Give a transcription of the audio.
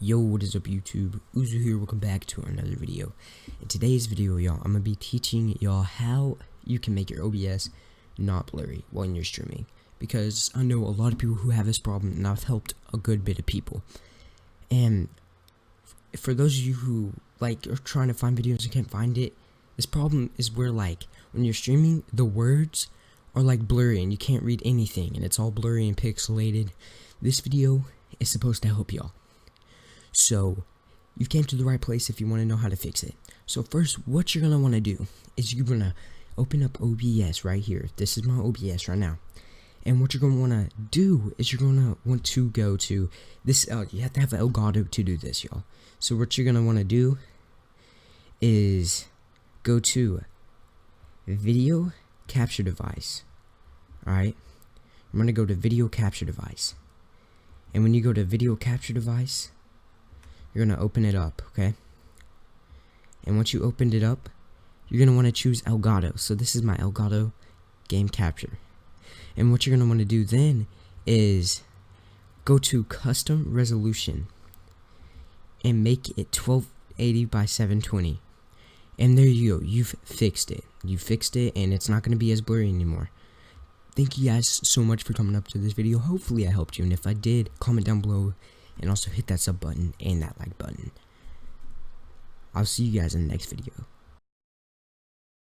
Yo, what is up YouTube? Uzu here, welcome back to another video. In today's video, y'all, I'm gonna be teaching y'all how you can make your OBS not blurry when you're streaming. Because I know a lot of people who have this problem, and I've helped a good bit of people. And for those of you who are trying to find videos and can't find it, this problem is where when you're streaming, the words are blurry and you can't read anything, and it's all blurry and pixelated. This video is supposed to help y'all. So, you came to the right place if you want to know how to fix it. So first, what you're going to want to do is you're going to open up OBS right here. This is my OBS right now. And what you're going to want to do is you're going to want to go to this, you have to have Elgato to do this, y'all. So what you're going to want to do is go to Video Capture Device. Alright? I'm going to go to Video Capture Device. And when you go to Video Capture Device, you're going to open it up, okay? And once you opened it up, you're going to want to choose Elgato. So this is my Elgato game capture. And what you're going to want to do then is go to custom resolution and make it 1280 by 720. And there you go. You've fixed it. You fixed it, and it's not going to be as blurry anymore. Thank you guys so much for coming up to this video. Hopefully I helped you, and if I did, comment down below and also hit that sub button and that like button. I'll see you guys in the next video.